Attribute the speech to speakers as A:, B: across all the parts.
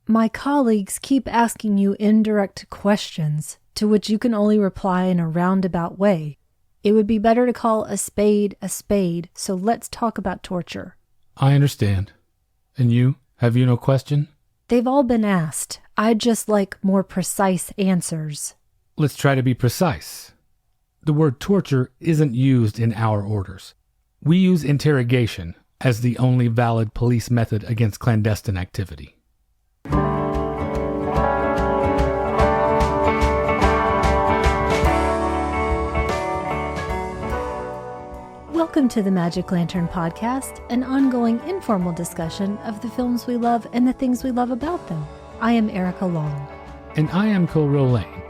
A: My colleagues keep asking you indirect questions, to which you can only reply in a roundabout way. It would be better to call a spade, so let's talk about torture.
B: I understand. And you? Have you no question?
A: They've all been asked. I'd just like more precise answers.
B: Let's try to be precise. The word torture isn't used in our orders. We use interrogation as the only valid police method against clandestine activity.
A: Welcome to the Magic Lantern Podcast, an ongoing informal discussion of the films we love and the things we love about them. I am Erica Long.
B: And I am Cole Rolane.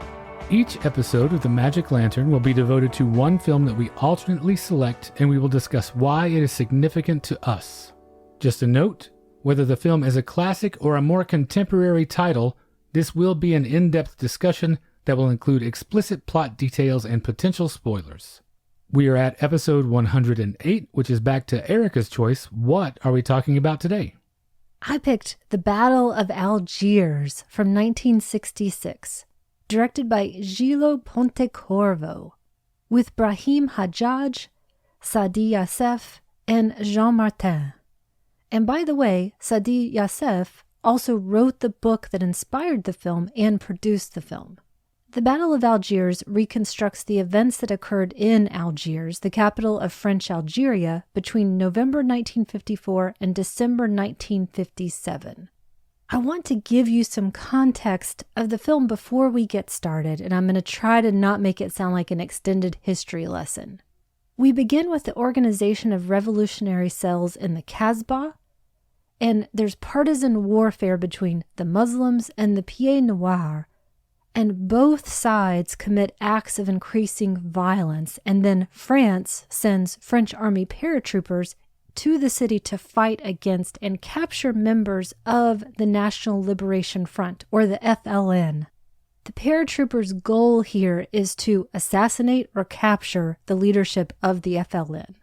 B: Each episode of the Magic Lantern will be devoted to one film that we alternately select, and we will discuss why it is significant to us. Just a note, whether the film is a classic or a more contemporary title, this will be an in-depth discussion that will include explicit plot details and potential spoilers. We are at episode 108, which is back to Erica's choice. What are we talking about today?
A: I picked The Battle of Algiers from 1966, directed by Gillo Pontecorvo, with Brahim Hajjaj, Sadi Youssef, and Jean Martin. And by the way, Sadi Youssef also wrote the book that inspired the film and produced the film. The Battle of Algiers reconstructs the events that occurred in Algiers, the capital of French Algeria, between November 1954 and December 1957. I want to give you some context of the film before we get started, and I'm going to try to not make it sound like an extended history lesson. We begin with the organization of revolutionary cells in the Kasbah, and there's partisan warfare between the Muslims and the Pieds Noirs, and both sides commit acts of increasing violence, and then France sends French army paratroopers to the city to fight against and capture members of the National Liberation Front, or the FLN. The paratroopers' goal here is to assassinate or capture the leadership of the FLN.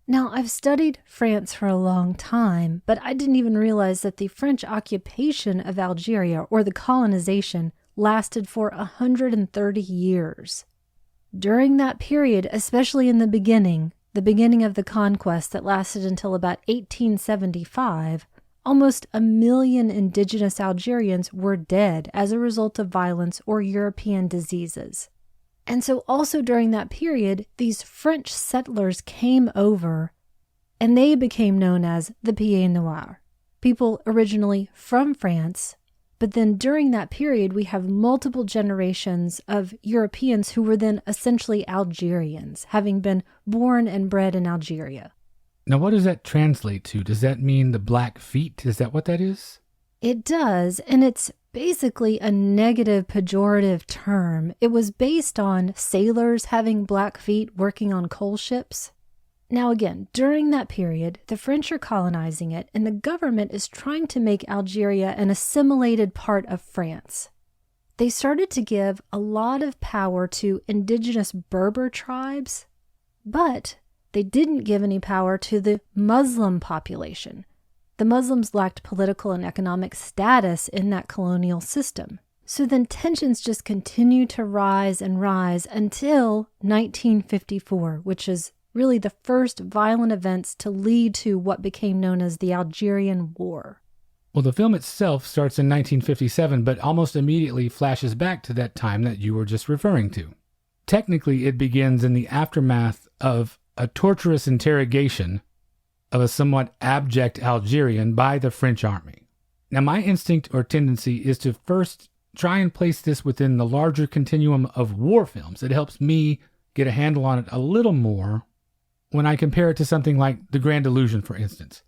A: Now, I've studied France for a long time, but I didn't even realize that the French occupation of Algeria, or the colonization, lasted for 130 years. During that period, especially in the beginning of the conquest that lasted until about 1875, almost 1 million indigenous Algerians were dead as a result of violence or European diseases. And so also during that period, these French settlers came over, and they became known as the Pieds Noirs, people originally from France. But then during that period, we have multiple generations of Europeans who were then essentially Algerians, having been born and bred in Algeria.
B: Now, what does that translate to? Does that mean the black feet? Is that what that is?
A: It does, and it's basically a negative pejorative term. It was based on sailors having black feet working on coal ships. Now again, during that period, the French are colonizing it, and the government is trying to make Algeria an assimilated part of France. They started to give a lot of power to indigenous Berber tribes, but they didn't give any power to the Muslim population. The Muslims lacked political and economic status in that colonial system. So then tensions just continue to rise and rise until 1954, which is really the first violent events to lead to what became known as the Algerian War.
B: Well, the film itself starts in 1957, but almost immediately flashes back to that time that you were just referring to. Technically, it begins in the aftermath of a torturous interrogation of a somewhat abject Algerian by the French army. Now, my instinct or tendency is to first try and place this within the larger continuum of war films. It helps me get a handle on it a little more when I compare it to something like The Grand Illusion, for instance.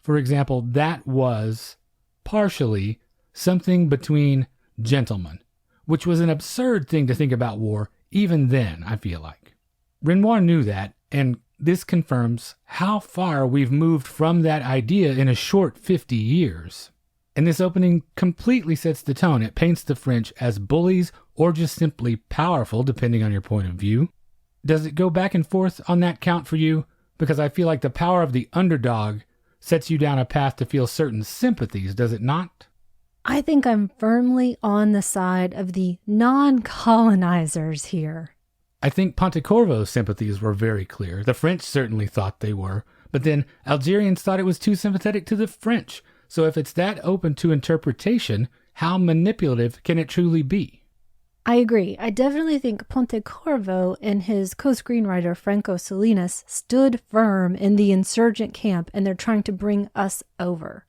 B: For example, that was partially something between gentlemen, which was an absurd thing to think about war even then, I feel like. Renoir knew that, and this confirms how far we've moved from that idea in a short 50 years. And this opening completely sets the tone. It paints the French as bullies or just simply powerful, depending on your point of view. Does it go back and forth on that count for you? Because I feel like the power of the underdog sets you down a path to feel certain sympathies, does it not?
A: I think I'm firmly on the side of the non-colonizers here.
B: I think Pontecorvo's sympathies were very clear. The French certainly thought they were, but then Algerians thought it was too sympathetic to the French. So if it's that open to interpretation, how manipulative can it truly be?
A: I agree. I definitely think Pontecorvo and his co-screenwriter Franco Salinas stood firm in the insurgent camp, and they're trying to bring us over.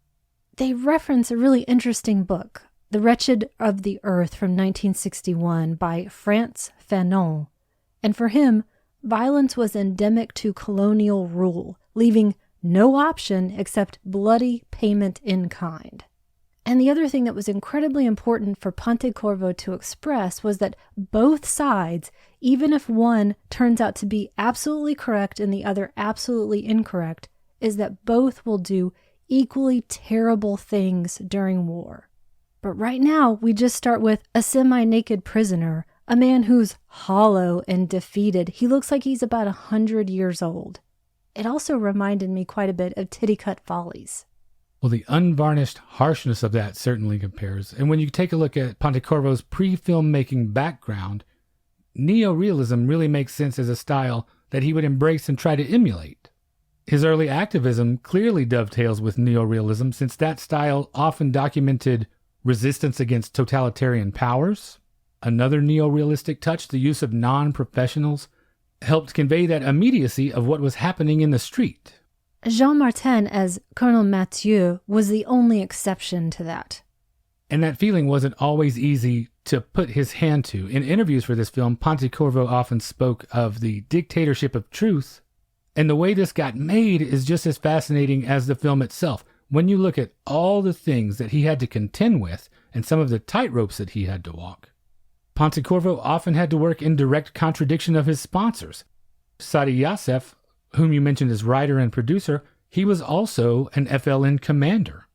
A: They reference a really interesting book, The Wretched of the Earth from 1961 by Frantz Fanon. And for him, violence was endemic to colonial rule, leaving no option except bloody payment in kind. And the other thing that was incredibly important for Pontecorvo to express was that both sides, even if one turns out to be absolutely correct and the other absolutely incorrect, is that both will do equally terrible things during war. But right now, we just start with a semi-naked prisoner, a man who's hollow and defeated. He looks like he's about 100 years old. It also reminded me quite a bit of Titicut Follies.
B: Well, the unvarnished harshness of that certainly compares. And when you take a look at Pontecorvo's pre-filmmaking background, neorealism really makes sense as a style that he would embrace and try to emulate. His early activism clearly dovetails with neorealism, since that style often documented resistance against totalitarian powers. Another neorealistic touch, the use of non-professionals, helped convey that immediacy of what was happening in the street.
A: Jean Martin as Colonel Mathieu was the only exception to that.
B: And that feeling wasn't always easy to put his hand to. In interviews for this film, Pontecorvo often spoke of the dictatorship of truth, and the way this got made is just as fascinating as the film itself. When you look at all the things that he had to contend with and some of the tightropes that he had to walk, Pontecorvo often had to work in direct contradiction of his sponsors. Sadi Youssef, whom you mentioned as writer and producer, he was also an FLN commander.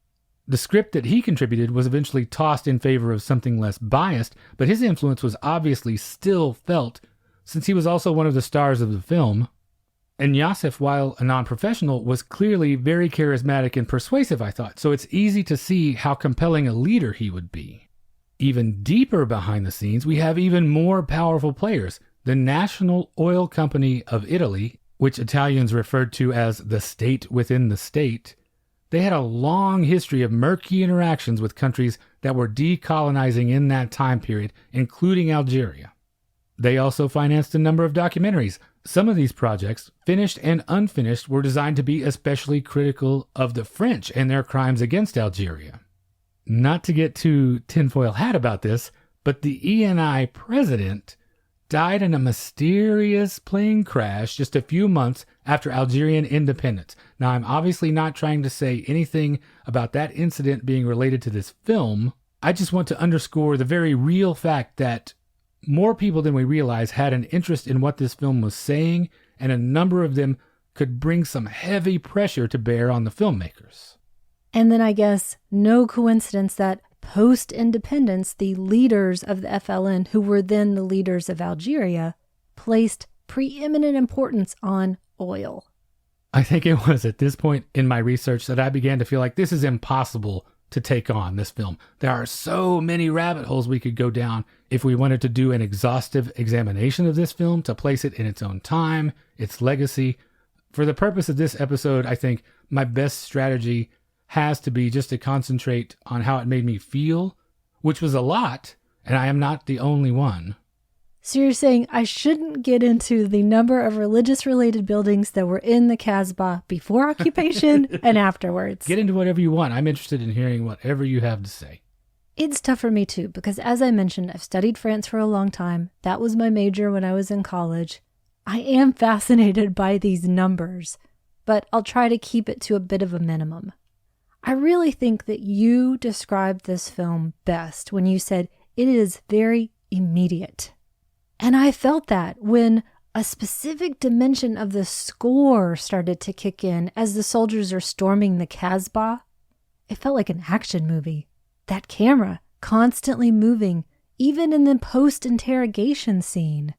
B: The script that he contributed was eventually tossed in favor of something less biased, but his influence was obviously still felt, since he was also one of the stars of the film. And Youssef, while a non-professional, was clearly very charismatic and persuasive, I thought, so it's easy to see how compelling a leader he would be. Even deeper behind the scenes, we have even more powerful players. The National Oil Company of Italy, which Italians referred to as the state within the state, they had a long history of murky interactions with countries that were decolonizing in that time period, including Algeria. They also financed a number of documentaries. Some of these projects, finished and unfinished, were designed to be especially critical of the French and their crimes against Algeria. Not to get too tinfoil hat about this, but the ENI president died in a mysterious plane crash just a few months after Algerian independence. Now, I'm obviously not trying to say anything about that incident being related to this film. I just want to underscore the very real fact that more people than we realize had an interest in what this film was saying, and a number of them could bring some heavy pressure to bear on the filmmakers.
A: And then I guess no coincidence that post-independence, the leaders of the FLN, who were then the leaders of Algeria, placed preeminent importance on oil.
B: I think it was at this point in my research that I began to feel like this is impossible to take on, this film. There are so many rabbit holes we could go down if we wanted to do an exhaustive examination of this film, to place it in its own time, its legacy. For the purpose of this episode, I think my best strategy has to be just to concentrate on how it made me feel, which was a lot, and I am not the only one.
A: So you're saying I shouldn't get into the number of religious-related buildings that were in the Casbah before occupation and afterwards.
B: Get into whatever you want. I'm interested in hearing whatever you have to say.
A: It's tough for me too, because as I mentioned, I've studied France for a long time. That was my major when I was in college. I am fascinated by these numbers, but I'll try to keep it to a bit of a minimum. I really think that you described this film best when you said it is very immediate. And I felt that when a specific dimension of the score started to kick in as the soldiers are storming the Casbah. It felt like an action movie. That camera constantly moving, even in the post-interrogation scene.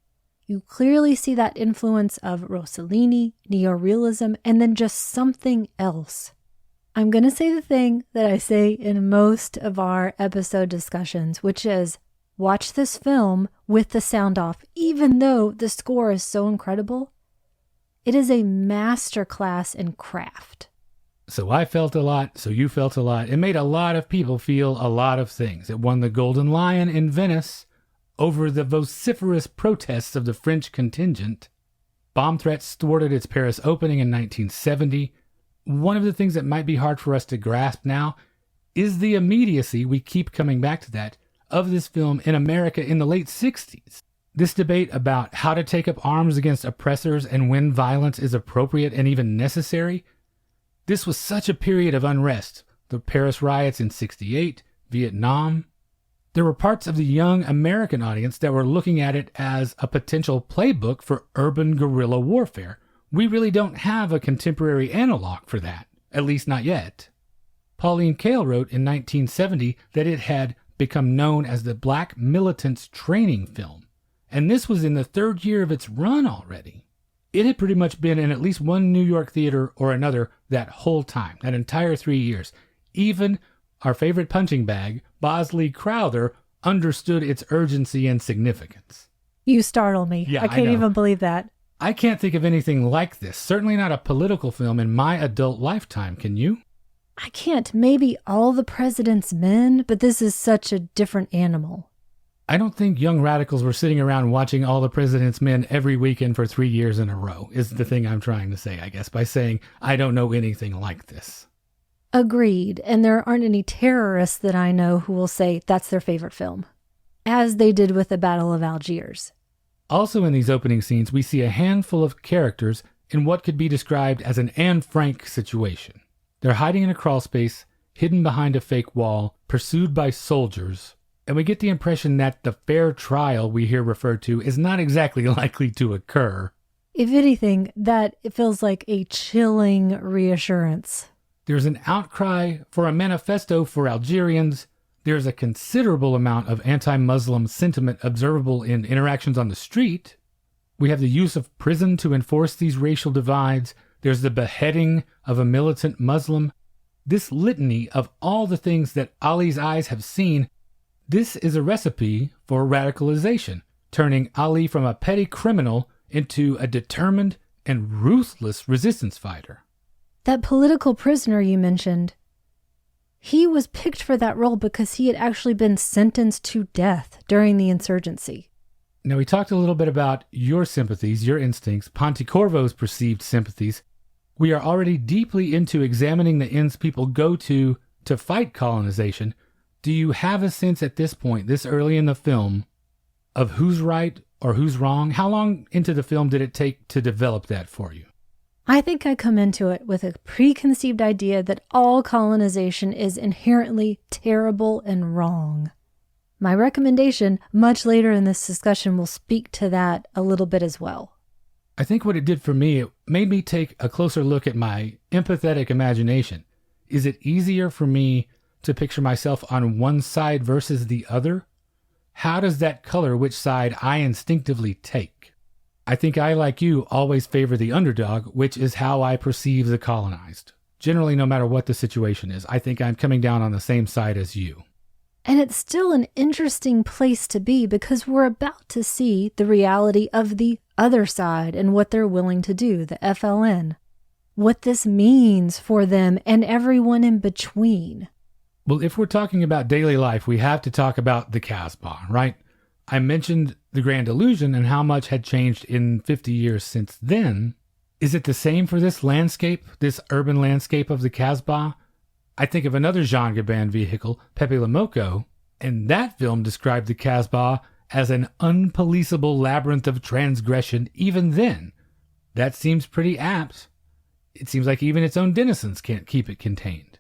A: You clearly see that influence of Rossellini, neorealism, and then just something else. I'm going to say the thing that I say in most of our episode discussions, which is watch this film with the sound off, even though the score is so incredible. It is a masterclass in craft.
B: So I felt a lot, so you felt a lot. It made a lot of people feel a lot of things. It won the Golden Lion in Venice over the vociferous protests of the French contingent. Bomb threats thwarted its Paris opening in 1970. One of the things that might be hard for us to grasp now is the immediacy, we keep coming back to that, of this film in America in the late 60s. This debate about how to take up arms against oppressors and when violence is appropriate and even necessary. This was such a period of unrest. The Paris riots in 68, Vietnam. There were parts of the young American audience that were looking at it as a potential playbook for urban guerrilla warfare. We really don't have a contemporary analog for that, at least not yet. Pauline Kael wrote in 1970 that it had become known as the Black Militants Training Film, and this was in the third year of its run already. It had pretty much been in at least one New York theater or another that whole time, that entire 3 years. Even our favorite punching bag, Bosley Crowther, understood its urgency and significance.
A: You startle me.
B: Yeah,
A: I can't even believe that.
B: I can't think of anything like this. Certainly not a political film in my adult lifetime. Can you?
A: I can't. Maybe All the President's Men, but this is such a different animal.
B: I don't think young radicals were sitting around watching All the President's Men every weekend for 3 years in a row, is the thing I'm trying to say, I guess, by saying I don't know anything like this.
A: Agreed. And there aren't any terrorists that I know who will say that's their favorite film, as they did with the Battle of Algiers.
B: Also in these opening scenes, we see a handful of characters in what could be described as an Anne Frank situation. They're hiding in a crawl space, hidden behind a fake wall, pursued by soldiers, and we get the impression that the fair trial we hear referred to is not exactly likely to occur.
A: If anything, that it feels like a chilling reassurance.
B: There's an outcry for a manifesto for Algerians. There's a considerable amount of anti-Muslim sentiment observable in interactions on the street. We have the use of prison to enforce these racial divides. There's the beheading of a militant Muslim. This litany of all the things that Ali's eyes have seen, this is a recipe for radicalization, turning Ali from a petty criminal into a determined and ruthless resistance fighter.
A: That political prisoner you mentioned, he was picked for that role because he had actually been sentenced to death during the insurgency.
B: Now, we talked a little bit about your sympathies, your instincts, Pontecorvo's perceived sympathies. We are already deeply into examining the ends people go to fight colonization. Do you have a sense at this point, this early in the film, of who's right or who's wrong? How long into the film did it take to develop that for you?
A: I think I come into it with a preconceived idea that all colonization is inherently terrible and wrong. My recommendation, much later in this discussion, will speak to that a little bit as well.
B: I think what it did for me, it made me take a closer look at my empathetic imagination. Is it easier for me to picture myself on one side versus the other? How does that color which side I instinctively take? I think I, like you, always favor the underdog, which is how I perceive the colonized. Generally, no matter what the situation is, I think I'm coming down on the same side as you.
A: And it's still an interesting place to be because we're about to see the reality of the other side and what they're willing to do, the FLN. What this means for them and everyone in between.
B: Well, if we're talking about daily life, we have to talk about the Casbah, right? I mentioned the Grand Illusion and how much had changed in 50 years since then. Is it the same for this landscape, this urban landscape of the Casbah? I think of another Jean Gabin vehicle, Pepe Le Moko, and that film described the Casbah as an unpoliceable labyrinth of transgression even then. That seems pretty apt. It seems like even its own denizens can't keep it contained.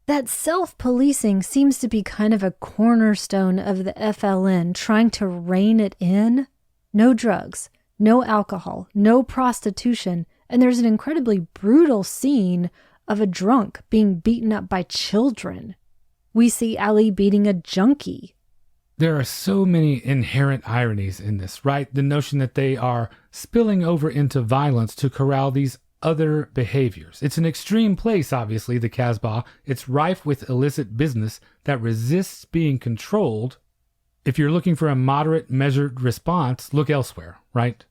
A: That self-policing seems to be kind of a cornerstone of the FLN, trying to rein it in. No drugs, no alcohol, no prostitution, and there's an incredibly brutal scene of a drunk being beaten up by children. We see Ali beating a junkie.
B: There are so many inherent ironies in this, right? The notion that they are spilling over into violence to corral these other behaviors. It's an extreme place, obviously, the Casbah. It's rife with illicit business that resists being controlled. If you're looking for a moderate, measured response, look elsewhere, right?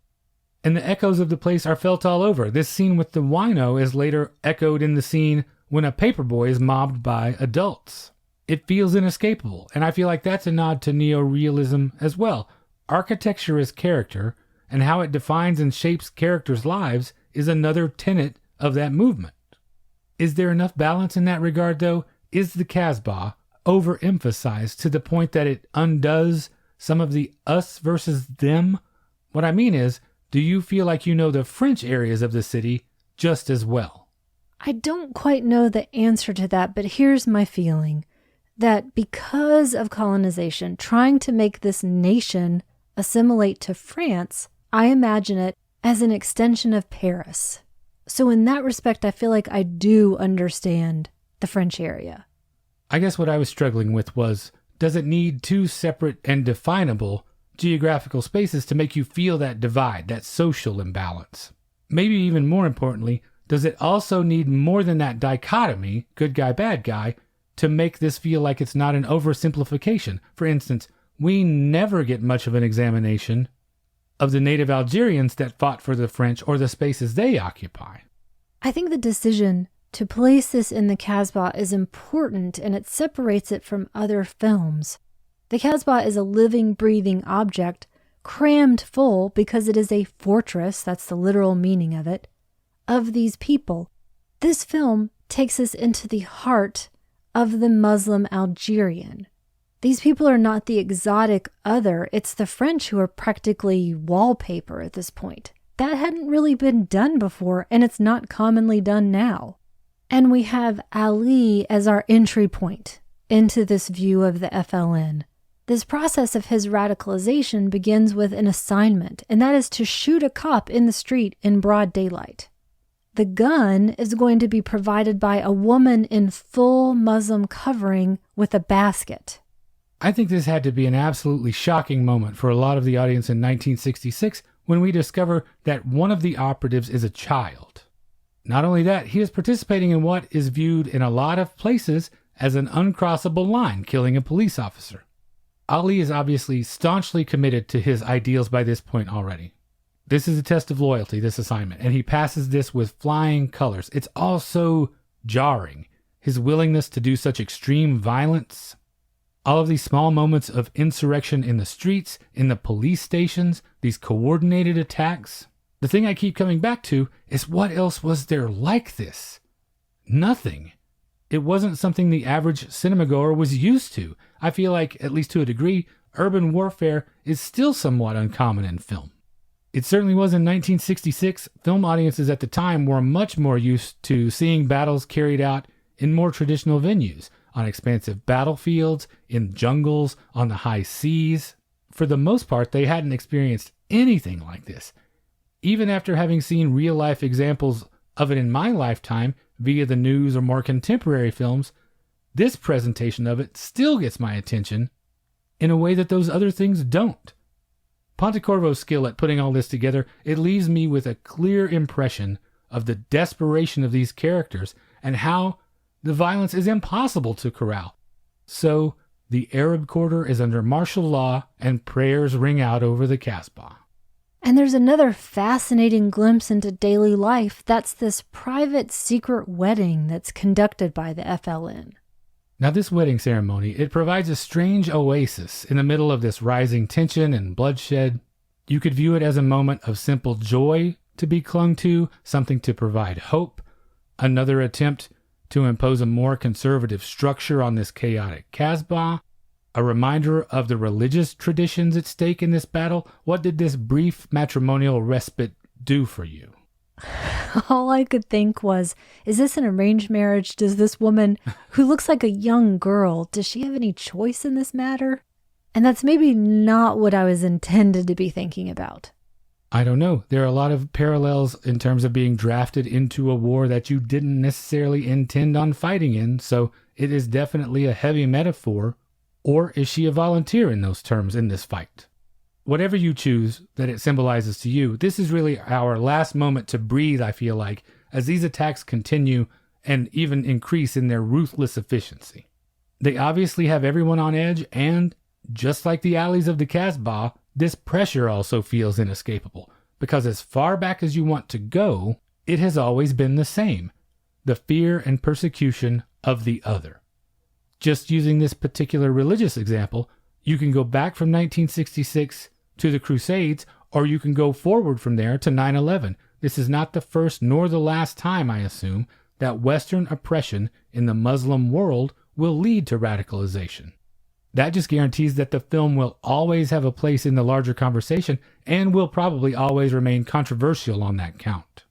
B: And the echoes of the place are felt all over. This scene with the wino is later echoed in the scene when a paperboy is mobbed by adults. It feels inescapable, and I feel like that's a nod to neorealism as well. Architecture as character, and how it defines and shapes characters' lives, is another tenet of that movement. Is there enough balance in that regard, though? Is the Casbah overemphasized to the point that it undoes some of the us versus them? What I mean is, do you feel like you know the French areas of the city just as well?
A: I don't quite know the answer to that, but here's my feeling. That because of colonization, trying to make this nation assimilate to France, I imagine it as an extension of Paris. So in that respect, I feel like I do understand the French area.
B: I guess what I was struggling with was, does it need two separate and definable geographical spaces to make you feel that divide, that social imbalance? Maybe even more importantly, does it also need more than that dichotomy, good guy, bad guy, to make this feel like it's not an oversimplification? For instance, we never get much of an examination of the native Algerians that fought for the French or the spaces they occupy.
A: I think the decision to place this in the Casbah is important, and it separates it from other films. The Casbah is a living, breathing object, crammed full because it is a fortress, that's the literal meaning of it, of these people. This film takes us into the heart of the Muslim Algerian. These people are not the exotic other. It's the French who are practically wallpaper at this point. That hadn't really been done before, and it's not commonly done now. And we have Ali as our entry point into this view of the FLN. This process of his radicalization begins with an assignment, and that is to shoot a cop in the street in broad daylight. The gun is going to be provided by a woman in full Muslim covering with a basket.
B: I think this had to be an absolutely shocking moment for a lot of the audience in 1966 when we discover that one of the operatives is a child. Not only that, he is participating in what is viewed in a lot of places as an uncrossable line, killing a police officer. Ali is obviously staunchly committed to his ideals by this point already. This is a test of loyalty, this assignment, and he passes this with flying colors. It's all so jarring. His willingness to do such extreme violence. All of these small moments of insurrection in the streets, in the police stations, these coordinated attacks. The thing I keep coming back to is, what else was there like this? Nothing. It wasn't something the average cinemagoer was used to. I feel like, at least to a degree, urban warfare is still somewhat uncommon in film. It certainly was in 1966. Film audiences at the time were much more used to seeing battles carried out in more traditional venues, on expansive battlefields, in jungles, on the high seas. For the most part, they hadn't experienced anything like this. Even after having seen real-life examples of it in my lifetime via the news or more contemporary films, this presentation of it still gets my attention in a way that those other things don't. Pontecorvo's skill at putting all this together, it leaves me with a clear impression of the desperation of these characters and how the violence is impossible to corral. So, the Arab quarter is under martial law and prayers ring out over the Casbah.
A: And there's another fascinating glimpse into daily life. That's this private secret wedding that's conducted by the FLN.
B: Now this wedding ceremony, it provides a strange oasis in the middle of this rising tension and bloodshed. You could view it as a moment of simple joy to be clung to, something to provide hope, another attempt to impose a more conservative structure on this chaotic Casbah, a reminder of the religious traditions at stake in this battle. What did this brief matrimonial respite do for you?
A: All I could think was, is this an arranged marriage? Does this woman, who looks like a young girl, does she have any choice in this matter? And that's maybe not what I was intended to be thinking about.
B: I don't know. There are a lot of parallels in terms of being drafted into a war that you didn't necessarily intend on fighting in, so it is definitely a heavy metaphor. Or is she a volunteer in those terms in this fight? Whatever you choose that it symbolizes to you, this is really our last moment to breathe, I feel like, as these attacks continue and even increase in their ruthless efficiency. They obviously have everyone on edge, and just like the alleys of the Casbah, this pressure also feels inescapable, because as far back as you want to go, it has always been the same: the fear and persecution of the other. Just using this particular religious example, you can go back from 1966 to the Crusades, or you can go forward from there to 9/11. This is not the first nor the last time, I assume, that Western oppression in the Muslim world will lead to radicalization. That just guarantees that the film will always have a place in the larger conversation and will probably always remain controversial on that count.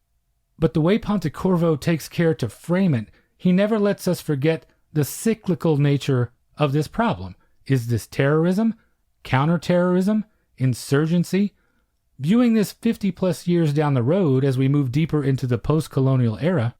B: But the way Pontecorvo takes care to frame it, he never lets us forget the cyclical nature of this problem. Is this terrorism, counterterrorism, insurgency? Viewing this 50 plus years down the road as we move deeper into the post-colonial era,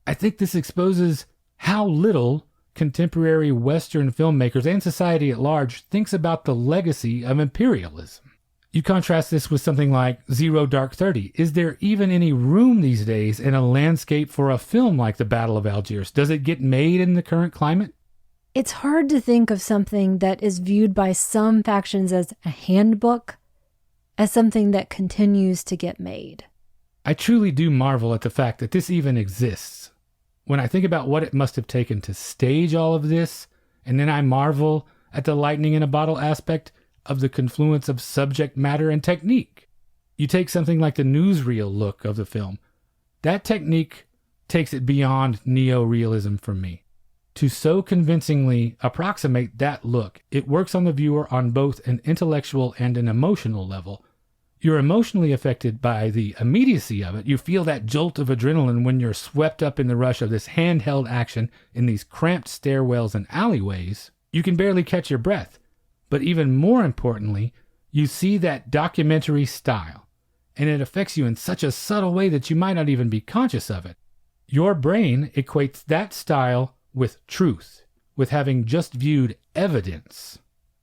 B: I think this exposes how little contemporary Western filmmakers and society at large thinks about the legacy of imperialism. You contrast this with something like Zero Dark 30. Is there even any room these days in a landscape for a film like the Battle of Algiers? Does it get made in the current climate?
A: It's hard to think of something that is viewed by some factions as a handbook as something that continues to get made.
B: I truly do marvel at the fact that this even exists. When I think about what it must have taken to stage all of this, and then I marvel at the lightning in a bottle aspect of the confluence of subject matter and technique. You take something like the newsreel look of the film. That technique takes it beyond neo-realism for me. To so convincingly approximate that look, it works on the viewer on both an intellectual and an emotional level. You're emotionally affected by the immediacy of it. You feel that jolt of adrenaline when you're swept up in the rush of this handheld action in these cramped stairwells and alleyways. You can barely catch your breath. But even more importantly, you see that documentary style, and it affects you in such a subtle way that you might not even be conscious of it. Your brain equates that style with truth, with having just viewed evidence.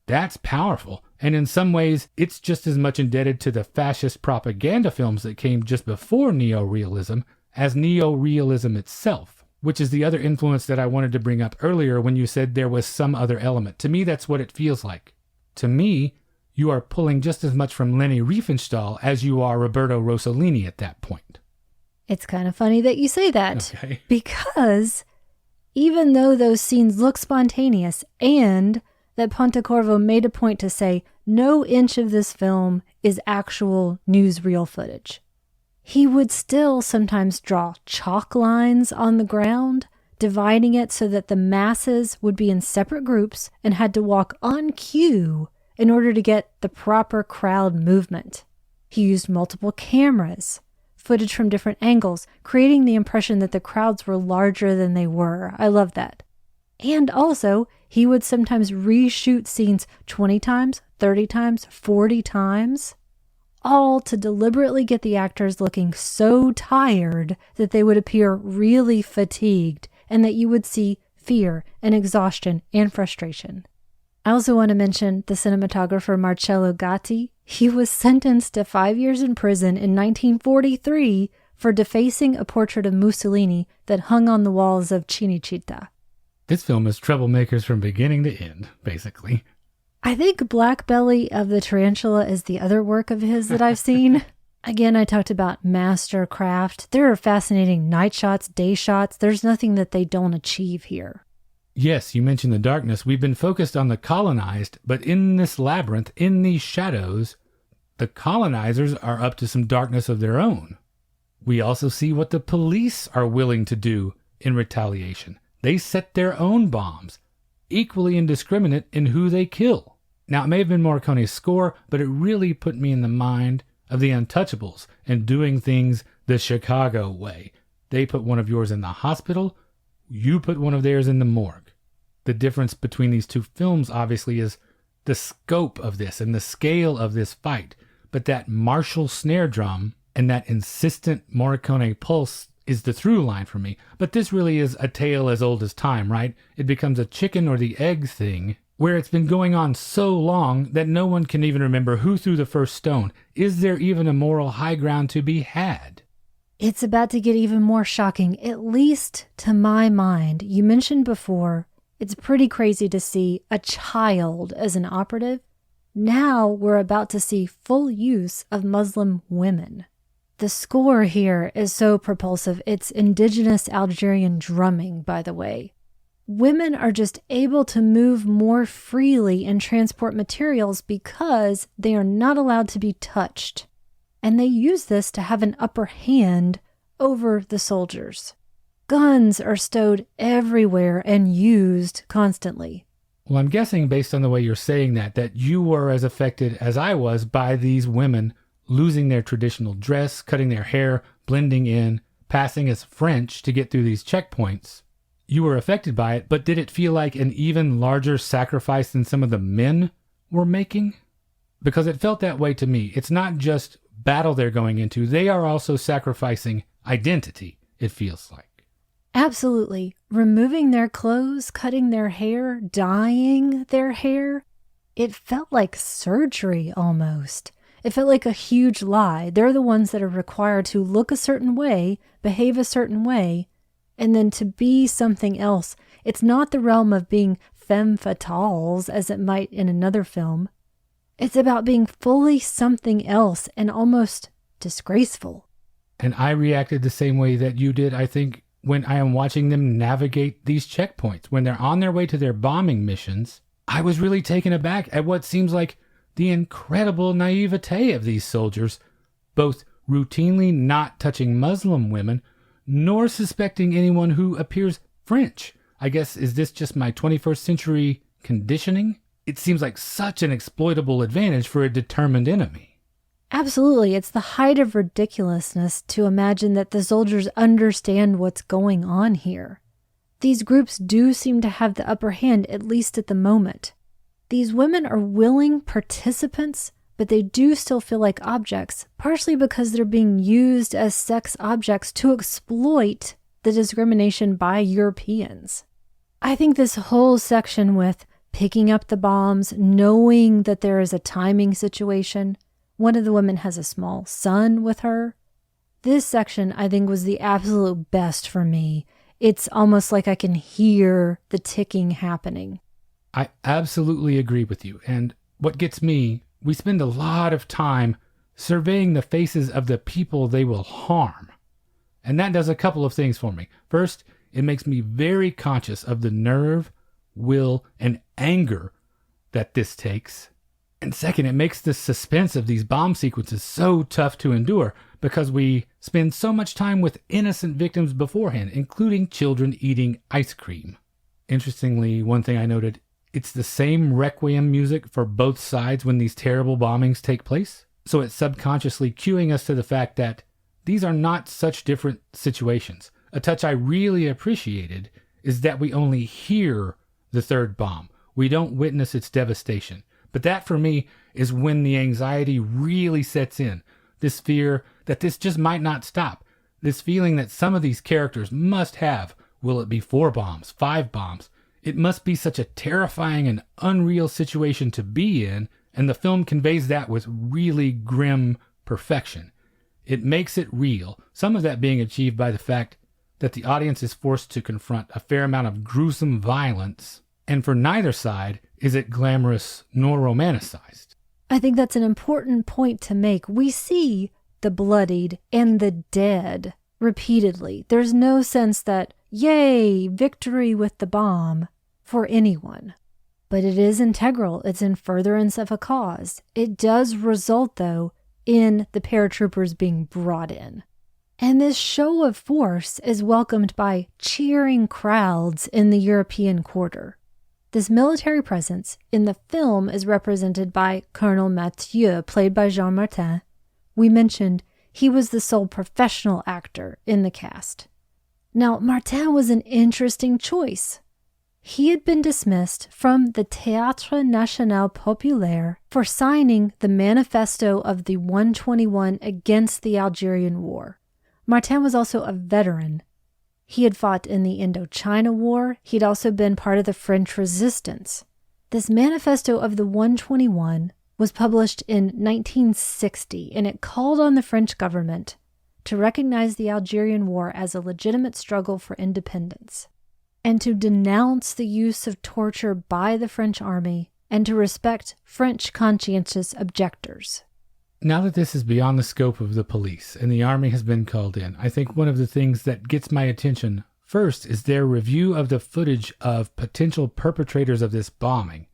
B: That's powerful, and in some ways, it's just as much indebted to the fascist propaganda films that came just before neo-realism as neo-realism itself, which is the other influence that I wanted to bring up earlier when you said there was some other element. To me, that's what it feels like. To me, you are pulling just as much from Leni Riefenstahl as you are Roberto Rossellini at that point.
A: It's kind of funny that you say that,
B: Okay.
A: Because even though those scenes look spontaneous and that Pontecorvo made a point to say no inch of this film is actual newsreel footage, he would still sometimes draw chalk lines on the ground, dividing it so that the masses would be in separate groups and had to walk on cue in order to get the proper crowd movement. He used multiple cameras, footage from different angles, creating the impression that the crowds were larger than they were. I love that. And also, he would sometimes reshoot scenes 20 times, 30 times, 40 times, all to deliberately get the actors looking so tired that they would appear really fatigued and that you would see fear and exhaustion and frustration. I also want to mention the cinematographer Marcello Gatti. He was sentenced to 5 years in prison in 1943 for defacing a portrait of Mussolini that hung on the walls of Cinecittà.
B: This film is troublemakers from beginning to end, basically.
A: I think Black Belly of the Tarantula is the other work of his that I've seen. Again, I talked about mastercraft. There are fascinating night shots, day shots. There's nothing that they don't achieve here.
B: Yes, you mentioned the darkness. We've been focused on the colonized, but in this labyrinth, in these shadows, the colonizers are up to some darkness of their own. We also see what the police are willing to do in retaliation. They set their own bombs, equally indiscriminate in who they kill. Now, it may have been Morricone's score, but it really put me in the mind of the Untouchables and doing things the Chicago way. They put one of yours in the hospital, you put one of theirs in the morgue. The difference between these two films, obviously, is the scope of this and the scale of this fight. But that martial snare drum and that insistent Morricone pulse is the through line for me. But this really is a tale as old as time, right? It becomes a chicken or the egg thing, where it's been going on so long that no one can even remember who threw the first stone. Is there even a moral high ground to be had?
A: It's about to get even more shocking, at least to my mind. You mentioned before, it's pretty crazy to see a child as an operative. Now we're about to see full use of Muslim women. The score here is so propulsive. It's indigenous Algerian drumming, by the way. Women are just able to move more freely and transport materials because they are not allowed to be touched. And they use this to have an upper hand over the soldiers. Guns are stowed everywhere and used constantly.
B: Well, I'm guessing based on the way you're saying that you were as affected as I was by these women losing their traditional dress, cutting their hair, blending in, passing as French to get through these checkpoints. You were affected by it, but did it feel like an even larger sacrifice than some of the men were making? Because it felt that way to me. It's not just battle they're going into. They are also sacrificing identity, it feels like.
A: Absolutely. Removing their clothes, cutting their hair, dyeing their hair. It felt like surgery almost. It felt like a huge lie. They're the ones that are required to look a certain way, behave a certain way, and then to be something else. It's not the realm of being femme fatales as it might in another film. It's about being fully something else and almost disgraceful.
B: And I reacted the same way that you did, I think, when I am watching them navigate these checkpoints. When they're on their way to their bombing missions, I was really taken aback at what seems like the incredible naivete of these soldiers, both routinely not touching Muslim women, nor suspecting anyone who appears French. I guess, is this just my 21st century conditioning? It seems like such an exploitable advantage for a determined enemy.
A: Absolutely. It's the height of ridiculousness to imagine that the soldiers understand what's going on here. These groups do seem to have the upper hand, at least at the moment. These women are willing participants, but they do still feel like objects, partially because they're being used as sex objects to exploit the discrimination by Europeans. I think this whole section with picking up the bombs, knowing that there is a timing situation, one of the women has a small son with her. This section, I think, was the absolute best for me. It's almost like I can hear the ticking happening.
B: I absolutely agree with you. And what gets me, we spend a lot of time surveying the faces of the people they will harm. And that does a couple of things for me. First, it makes me very conscious of the nerve, will, and anger that this takes. And second, it makes the suspense of these bomb sequences so tough to endure because we spend so much time with innocent victims beforehand, including children eating ice cream. Interestingly, one thing I noted, it's the same requiem music for both sides when these terrible bombings take place. So it's subconsciously cueing us to the fact that these are not such different situations. A touch I really appreciated is that we only hear the third bomb. We don't witness its devastation. But that, for me, is when the anxiety really sets in. This fear that this just might not stop. This feeling that some of these characters must have. Will it be 4 bombs, 5 bombs? It must be such a terrifying and unreal situation to be in, and the film conveys that with really grim perfection. It makes it real, some of that being achieved by the fact that the audience is forced to confront a fair amount of gruesome violence, and for neither side is it glamorous nor romanticized.
A: I think that's an important point to make. We see the bloodied and the dead repeatedly. There's no sense that, yay, victory with the bomb for anyone. But it is integral. It's in furtherance of a cause. It does result, though, in the paratroopers being brought in. And this show of force is welcomed by cheering crowds in the European quarter. This military presence in the film is represented by Colonel Mathieu, played by Jean Martin. We mentioned he was the sole professional actor in the cast. Now, Martin was an interesting choice. He had been dismissed from the Théâtre National Populaire for signing the manifesto of the 121 against the Algerian War. Martin was also a veteran. He had fought in the Indochina War. He'd also been part of the French resistance. This manifesto of the 121 was published in 1960, and it called on the French government to recognize the Algerian War as a legitimate struggle for independence, and to denounce the use of torture by the French army, and to respect French conscientious objectors.
B: Now that this is beyond the scope of the police and the army has been called in, I think one of the things that gets my attention first is their review of the footage of potential perpetrators of this bombing.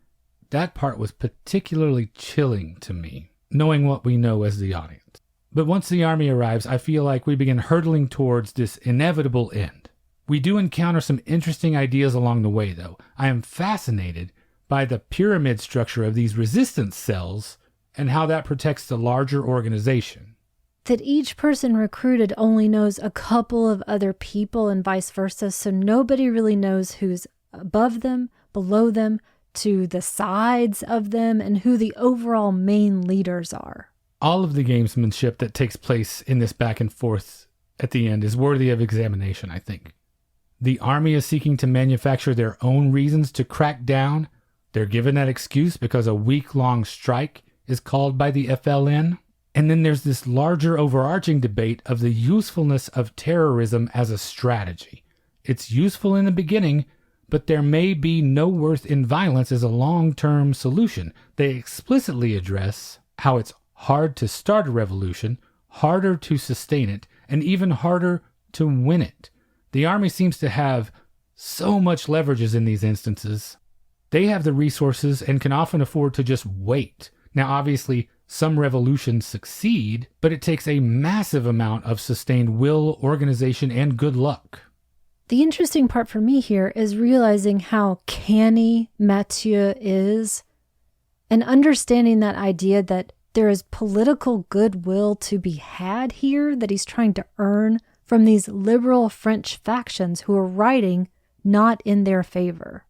B: That part was particularly chilling to me, knowing what we know as the audience. But once the army arrives, I feel like we begin hurtling towards this inevitable end. We do encounter some interesting ideas along the way, though. I am fascinated by the pyramid structure of these resistance cells and how that protects the larger organization.
A: That each person recruited only knows a couple of other people and vice versa, so nobody really knows who's above them, below them, to the sides of them, and who the overall main leaders are.
B: All of the gamesmanship that takes place in this back and forth at the end is worthy of examination, I think. The army is seeking to manufacture their own reasons to crack down. They're given that excuse because a week-long strike is called by the FLN. And then there's this larger overarching debate of the usefulness of terrorism as a strategy. It's useful in the beginning, but there may be no worth in violence as a long-term solution. They explicitly address how it's hard to start a revolution, harder to sustain it, and even harder to win it. The army seems to have so much leverages in these instances. They have the resources and can often afford to just wait. Now, obviously, some revolutions succeed, but it takes a massive amount of sustained will, organization, and good luck.
A: The interesting part for me here is realizing how canny Mathieu is, and understanding that idea that there is political goodwill to be had here that he's trying to earn from these liberal French factions who are writing not in their favor.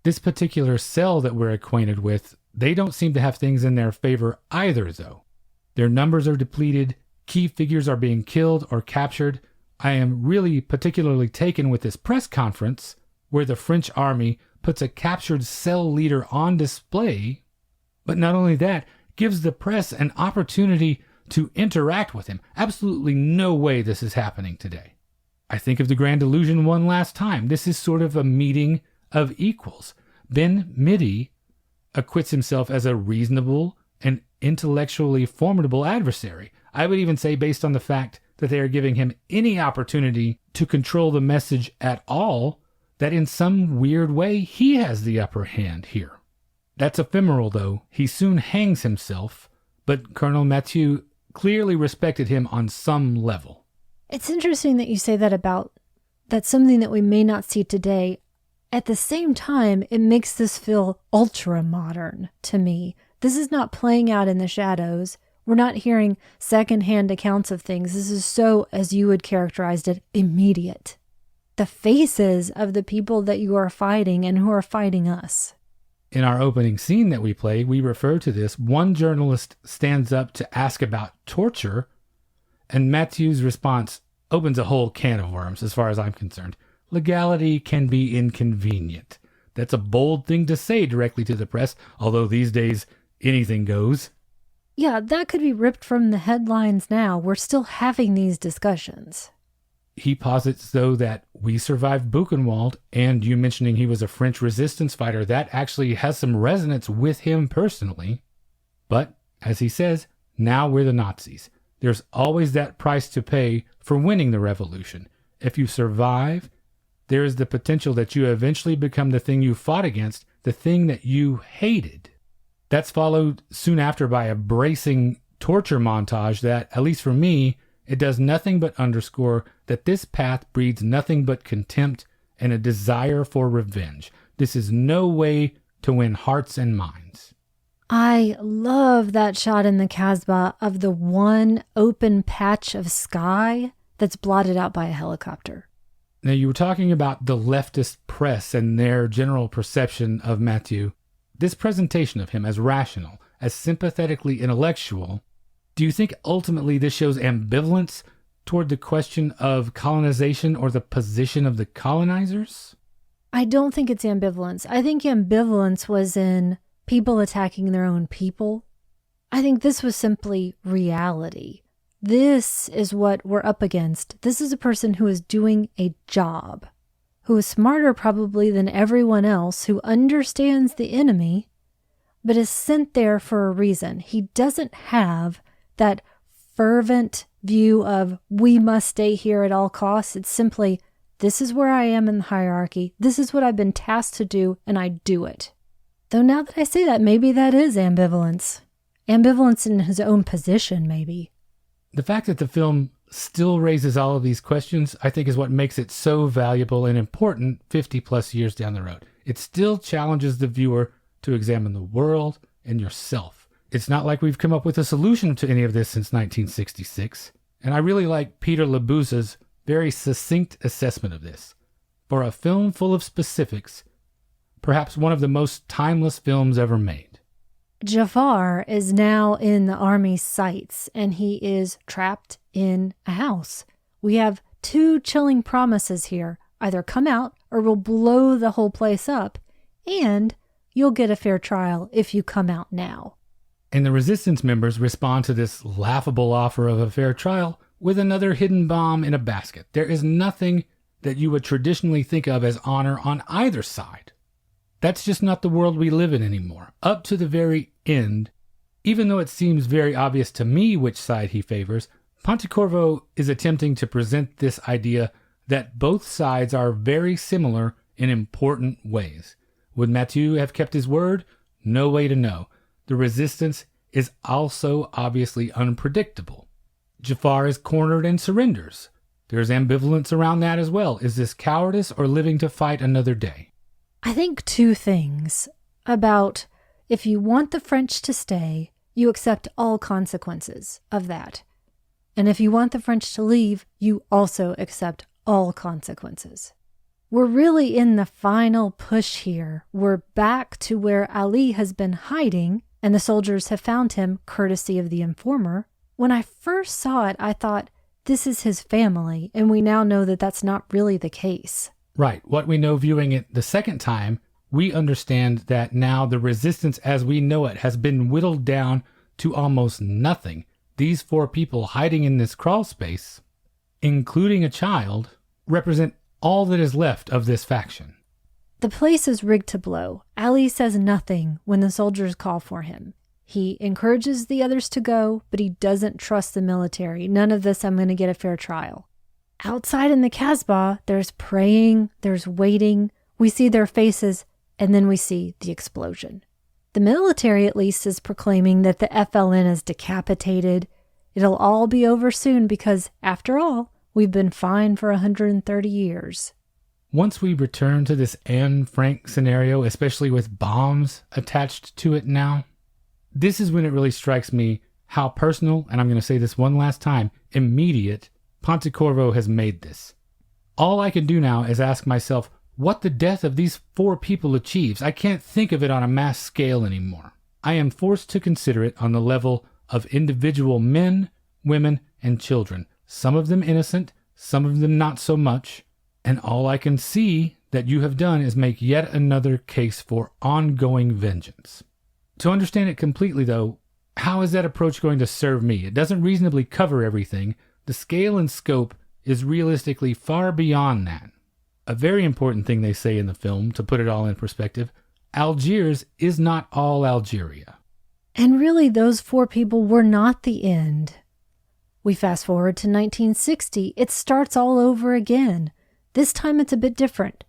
B: This particular cell that we're acquainted with, they don't seem to have things in their favor either, though. Their numbers are depleted, key figures are being killed or captured. I am really particularly taken with this press conference where the French army puts a captured cell leader on display, but not only that, gives the press an opportunity to interact with him. Absolutely no way this is happening today. I think of the Grand Illusion one last time. This is sort of a meeting of equals. Ben Midi acquits himself as a reasonable and intellectually formidable adversary. I would even say based on the fact that they are giving him any opportunity to control the message at all, that in some weird way he has the upper hand here. That's ephemeral, though. He soon hangs himself, but Colonel Mathieu clearly respected him on some level.
A: It's interesting that you say that about that's something that we may not see today. At the same time, it makes this feel ultra-modern to me. This is not playing out in the shadows. We're not hearing secondhand accounts of things. This is so, as you would characterize it, immediate. The faces of the people that you are fighting and who are fighting us.
B: In our opening scene that we play, we refer to this. One journalist stands up to ask about torture, and Mathieu's response opens a whole can of worms as far as I'm concerned. Legality can be inconvenient. That's a bold thing to say directly to the press, although these days anything goes.
A: Yeah, that could be ripped from the headlines now. We're still having these discussions.
B: He posits, though, that we survived Buchenwald, and you mentioning he was a French resistance fighter, that actually has some resonance with him personally. But, as he says, now we're the Nazis. There's always that price to pay for winning the revolution. If you survive, there is the potential that you eventually become the thing you fought against, the thing that you hated. That's followed soon after by a bracing torture montage that, at least for me, it does nothing but underscore that this path breeds nothing but contempt and a desire for revenge. This is no way to win hearts and minds.
A: I love that shot in the Casbah of the one open patch of sky that's blotted out by a helicopter.
B: Now, you were talking about the leftist press and their general perception of Mathieu. This presentation of him as rational, as sympathetically intellectual, do you think ultimately this shows ambivalence toward the question of colonization or the position of the colonizers?
A: I don't think it's ambivalence. I think ambivalence was in people attacking their own people. I think this was simply reality. This is what we're up against. This is a person who is doing a job, who is smarter probably than everyone else, who understands the enemy, but is sent there for a reason. He doesn't have that fervent view of, we must stay here at all costs. It's simply, this is where I am in the hierarchy. This is what I've been tasked to do, and I do it. Though now that I say that, maybe that is ambivalence. Ambivalence in his own position, maybe.
B: The fact that the film still raises all of these questions, I think, is what makes it so valuable and important 50 plus years down the road. It still challenges the viewer to examine the world and yourself. It's not like we've come up with a solution to any of this since 1966. And I really like Peter Labuza's very succinct assessment of this. For a film full of specifics, perhaps one of the most timeless films ever made.
A: Jafar is now in the army's sights, and he is trapped in a house. We have two chilling promises here. Either come out or we'll blow the whole place up, and you'll get a fair trial if you come out now.
B: And the resistance members respond to this laughable offer of a fair trial with another hidden bomb in a basket. There is nothing that you would traditionally think of as honor on either side. That's just not the world we live in anymore. Up to the very end, even though it seems very obvious to me which side he favors, Pontecorvo is attempting to present this idea that both sides are very similar in important ways. Would Mathieu have kept his word? No way to know. The resistance is also obviously unpredictable. Jafar is cornered and surrenders. There's ambivalence around that as well. Is this cowardice or living to fight another day?
A: I think two things about if you want the French to stay, you accept all consequences of that. And if you want the French to leave, you also accept all consequences. We're really in the final push here. We're back to where Ali has been hiding, and the soldiers have found him courtesy of the informer. When I first saw it, I thought, this is his family, and we now know that that's not really the case.
B: Right. What we know viewing it the second time, we understand that now the resistance as we know it has been whittled down to almost nothing. These four people hiding in this crawl space, including a child, represent all that is left of this faction.
A: The place is rigged to blow. Ali says nothing when the soldiers call for him. He encourages the others to go, but he doesn't trust the military. None of this, I'm going to get a fair trial. Outside in the Kasbah, there's praying, there's waiting. We see their faces, and then we see the explosion. The military, at least, is proclaiming that the FLN is decapitated. It'll all be over soon because, after all, we've been fine for 130 years.
B: Once we return to this Anne Frank scenario, especially with bombs attached to it now, this is when it really strikes me how personal, and I'm going to say this one last time, immediate Pontecorvo has made this. All I can do now is ask myself what the death of these four people achieves. I can't think of it on a mass scale anymore. I am forced to consider it on the level of individual men, women, and children. Some of them innocent, some of them not so much. And all I can see that you have done is make yet another case for ongoing vengeance. To understand it completely, though, how is that approach going to serve me? It doesn't reasonably cover everything. The scale and scope is realistically far beyond that. A very important thing they say in the film, to put it all in perspective, Algiers is not all Algeria.
A: And really, those four people were not the end. We fast forward to 1960. It starts all over again. This time it's a bit different.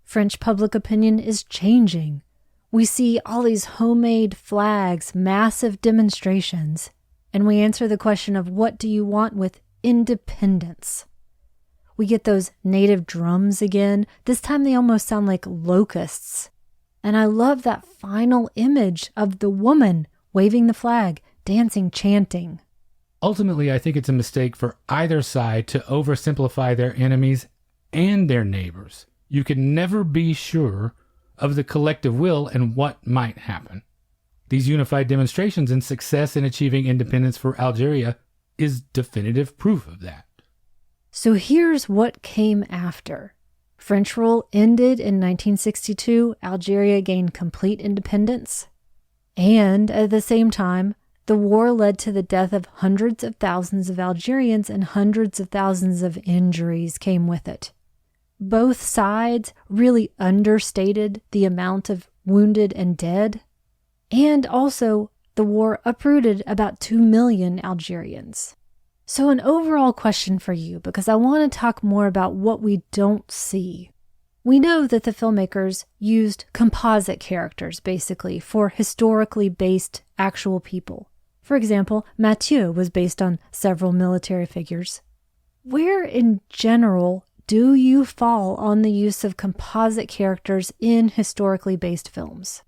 A: French public opinion is changing. We see all these homemade flags, massive demonstrations, and we answer the question of what do you want with independence? We get those native drums again. This time they almost sound like locusts. And I love that final image of the woman waving the flag, dancing, chanting.
B: Ultimately, I think it's a mistake for either side to oversimplify their enemies and their neighbors. You can never be sure of the collective will and what might happen. These unified demonstrations and success in achieving independence for Algeria is definitive proof of that.
A: So here's what came after. French rule ended in 1962. Algeria gained complete independence. And at the same time, the war led to the death of hundreds of thousands of Algerians, and hundreds of thousands of injuries came with it. Both sides really understated the amount of wounded and dead, and also the war uprooted about 2 million Algerians. So an overall question for you, because I want to talk more about what we don't see. We know that the filmmakers used composite characters, basically, for historically based actual people. For example, Mathieu was based on several military figures. Where in general do you fall on the use of composite characters in historically based films?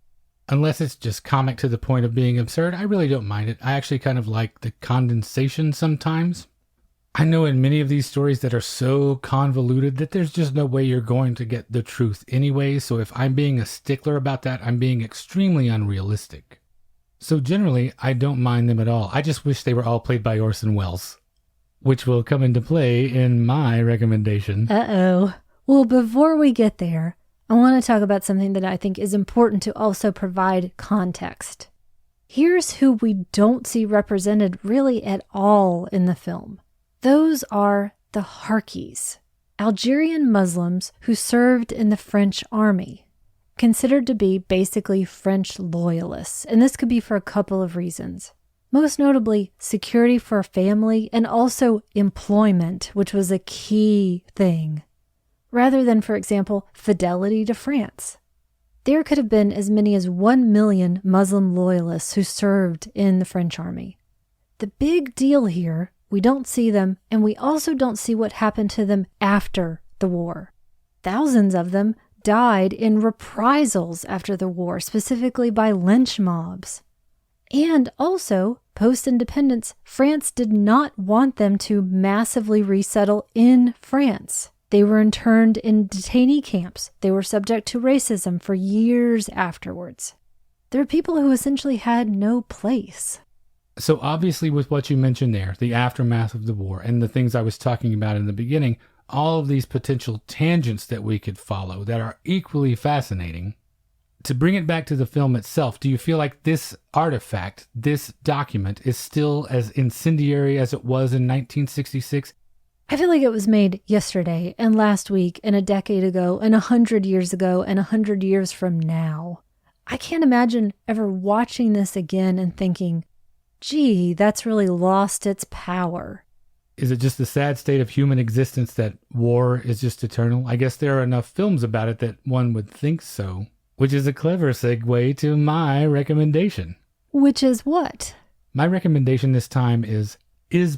B: Unless it's just comic to the point of being absurd, I really don't mind it. I actually kind of like the condensation sometimes. I know in many of these stories that are so convoluted that there's just no way you're going to get the truth anyway, so if I'm being a stickler about that, I'm being extremely unrealistic. So generally, I don't mind them at all. I just wish they were all played by Orson Welles, which will come into play in my recommendation.
A: Uh-oh. Well, before we get there, I want to talk about something that I think is important to also provide context. Here's who we don't see represented really at all in the film. Those are the Harkis, Algerian Muslims who served in the French army, considered to be basically French loyalists, and this could be for a couple of reasons. Most notably, security for a family and also employment, which was a key thing, rather than, for example, fidelity to France. There could have been as many as 1 million Muslim loyalists who served in the French army. The big deal here, we don't see them, and we also don't see what happened to them after the war. Thousands of them died in reprisals after the war, specifically by lynch mobs. And also, post-independence, France did not want them to massively resettle in France. They were interned in detainee camps. They were subject to racism for years afterwards. There are people who essentially had no place.
B: So obviously with what you mentioned there, the aftermath of the war and the things I was talking about in the beginning, all of these potential tangents that we could follow that are equally fascinating. To bring it back to the film itself, do you feel like this artifact, this document, is still as incendiary as it was in 1966?
A: I feel like it was made yesterday and last week and a decade ago and 100 years ago and 100 years from now. I can't imagine ever watching this again and thinking, gee, that's really lost its power.
B: Is it just the sad state of human existence that war is just eternal? I guess there are enough films about it that one would think so, which is a clever segue to my recommendation.
A: Which is what?
B: My recommendation this time is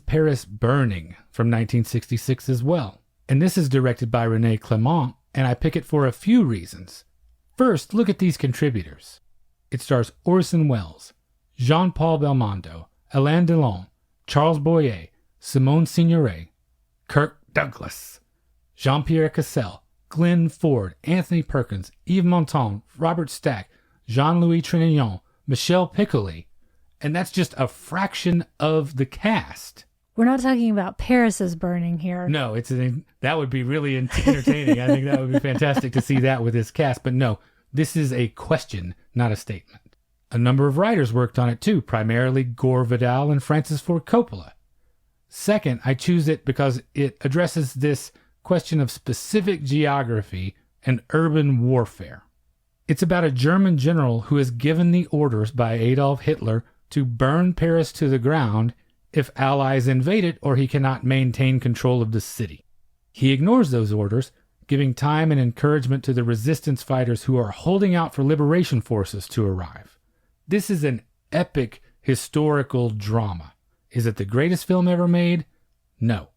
B: Paris Burning from 1966 as well. And this is directed by René Clément, and I pick it for a few reasons. First, look at these contributors. It stars Orson Welles, Jean-Paul Belmondo, Alain Delon, Charles Boyer, Simone Signoret, Kirk Douglas, Jean-Pierre Cassel, Glenn Ford, Anthony Perkins, Yves Montand, Robert Stack, Jean-Louis Trintignant, Michel Piccoli, and that's just a fraction of the cast.
A: We're not talking about Paris is Burning here.
B: No, that would be really entertaining. I think that would be fantastic to see that with this cast. But no, this is a question, not a statement. A number of writers worked on it too, primarily Gore Vidal and Francis Ford Coppola. Second, I choose it because it addresses this question of specific geography and urban warfare. It's about a German general who is given the orders by Adolf Hitler to burn Paris to the ground if Allies invade it or he cannot maintain control of the city. He ignores those orders, giving time and encouragement to the resistance fighters who are holding out for liberation forces to arrive. This is an epic historical drama. Is it the greatest film ever made? No.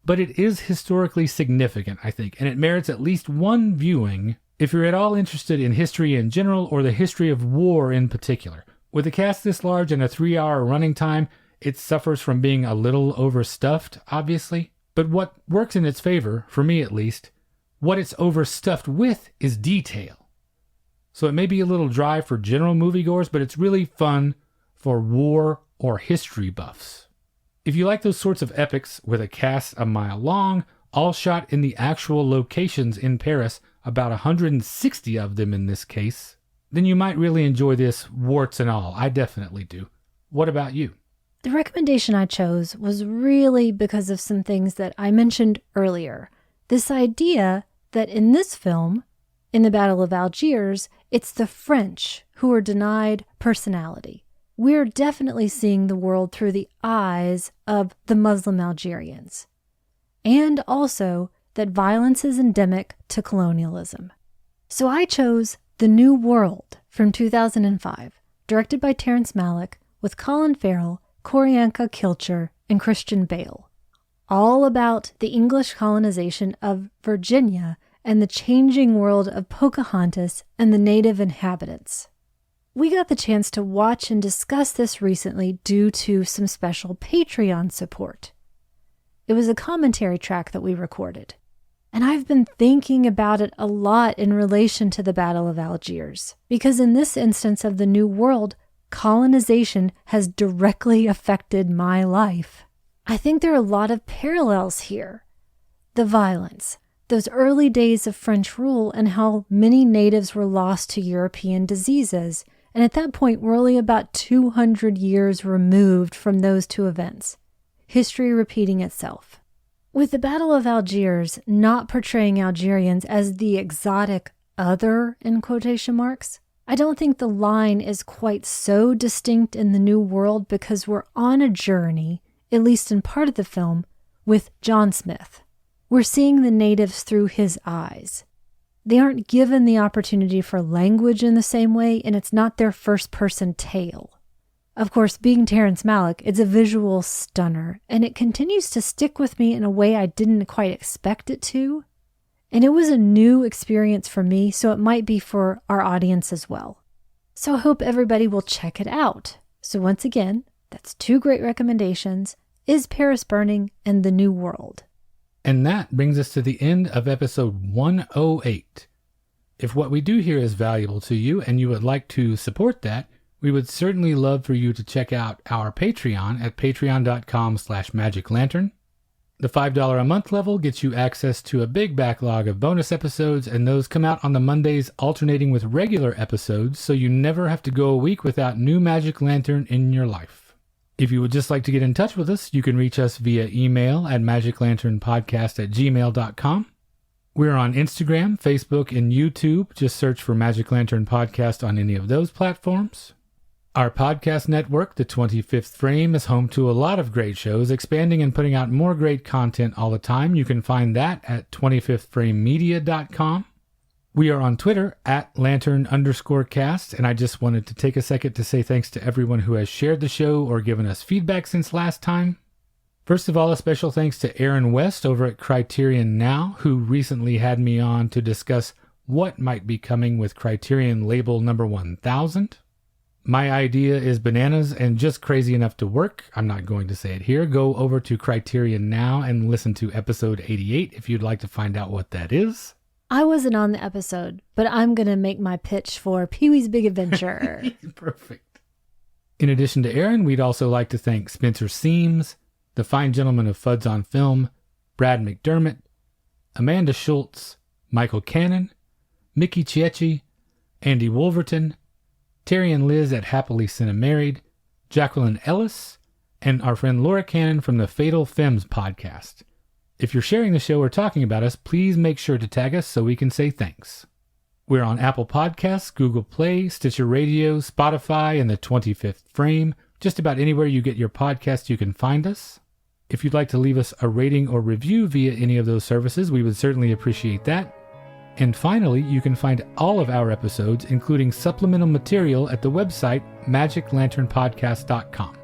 B: But it is historically significant, I think, and it merits at least one viewing if you're at all interested in history in general or the history of war in particular. With a cast this large and a 3-hour running time, it suffers from being a little overstuffed, obviously. But what works in its favor, for me at least, what it's overstuffed with is detail. So it may be a little dry for general moviegoers, but it's really fun for war or history buffs. If you like those sorts of epics with a cast a mile long, all shot in the actual locations in Paris, about 160 of them in this case, then you might really enjoy this, warts and all. I definitely do. What about you?
A: The recommendation I chose was really because of some things that I mentioned earlier. This idea that in this film, in the Battle of Algiers, it's the French who are denied personality. We're definitely seeing the world through the eyes of the Muslim Algerians. And also that violence is endemic to colonialism. So I chose The New World from 2005, directed by Terrence Malick, with Colin Farrell, Qorianka Kilcher, and Christian Bale. All about the English colonization of Virginia and the changing world of Pocahontas and the native inhabitants. We got the chance to watch and discuss this recently due to some special Patreon support. It was a commentary track that we recorded, and I've been thinking about it a lot in relation to the Battle of Algiers, because in this instance of the New World, colonization has directly affected my life. I think there are a lot of parallels here. The violence, those early days of French rule, and how many natives were lost to European diseases. And at that point, we're only about 200 years removed from those two events. History repeating itself. With the Battle of Algiers not portraying Algerians as the exotic other, in quotation marks, I don't think the line is quite so distinct in the New World because we're on a journey, at least in part of the film, with John Smith. We're seeing the natives through his eyes. They aren't given the opportunity for language in the same way, and it's not their first-person tale. Of course, being Terrence Malick, it's a visual stunner, and it continues to stick with me in a way I didn't quite expect it to. And it was a new experience for me, so it might be for our audience as well. So I hope everybody will check it out. So once again, that's two great recommendations, Is Paris Burning and The New World.
B: And that brings us to the end of episode 108. If what we do here is valuable to you and you would like to support that, we would certainly love for you to check out our Patreon at patreon.com/magiclantern. The $5 a month level gets you access to a big backlog of bonus episodes, and those come out on the Mondays alternating with regular episodes, so you never have to go a week without new Magic Lantern in your life. If you would just like to get in touch with us, you can reach us via email at magiclanternpodcast@gmail.com. We're on Instagram, Facebook, and YouTube. Just search for Magic Lantern Podcast on any of those platforms. Our podcast network, The 25th Frame, is home to a lot of great shows, expanding and putting out more great content all the time. You can find that at 25thframemedia.com. We are on Twitter at Lantern_cast, and I just wanted to take a second to say thanks to everyone who has shared the show or given us feedback since last time. First of all, a special thanks to Aaron West over at Criterion Now, who recently had me on to discuss what might be coming with Criterion label number 1000. My idea is bananas and just crazy enough to work. I'm not going to say it here. Go over to Criterion Now and listen to episode 88 if you'd like to find out what that is.
A: I wasn't on the episode, but I'm going to make my pitch for Pee-wee's Big Adventure.
B: Perfect. In addition to Aaron, we'd also like to thank Spencer Seams, the fine gentleman of Fuds on Film, Brad McDermott, Amanda Schultz, Michael Cannon, Mickey Chiecci, Andy Wolverton, Terry and Liz at Happily Cinemarried, Jacqueline Ellis, and our friend Laura Cannon from the Fatal Femmes podcast. If you're sharing the show or talking about us, please make sure to tag us so we can say thanks. We're on Apple Podcasts, Google Play, Stitcher Radio, Spotify, and the 25th Frame. Just about anywhere you get your podcast, you can find us. If you'd like to leave us a rating or review via any of those services, we would certainly appreciate that. And finally, you can find all of our episodes, including supplemental material, at the website magiclanternpodcast.com.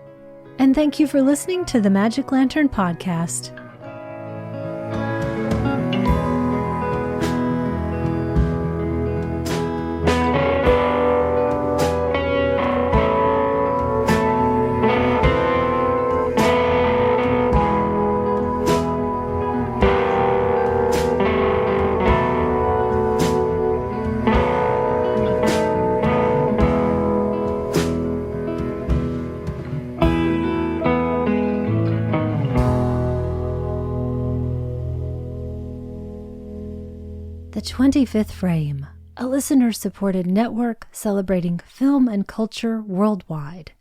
A: And thank you for listening to the Magic Lantern Podcast. The 25th Frame, a listener-supported network celebrating film and culture worldwide.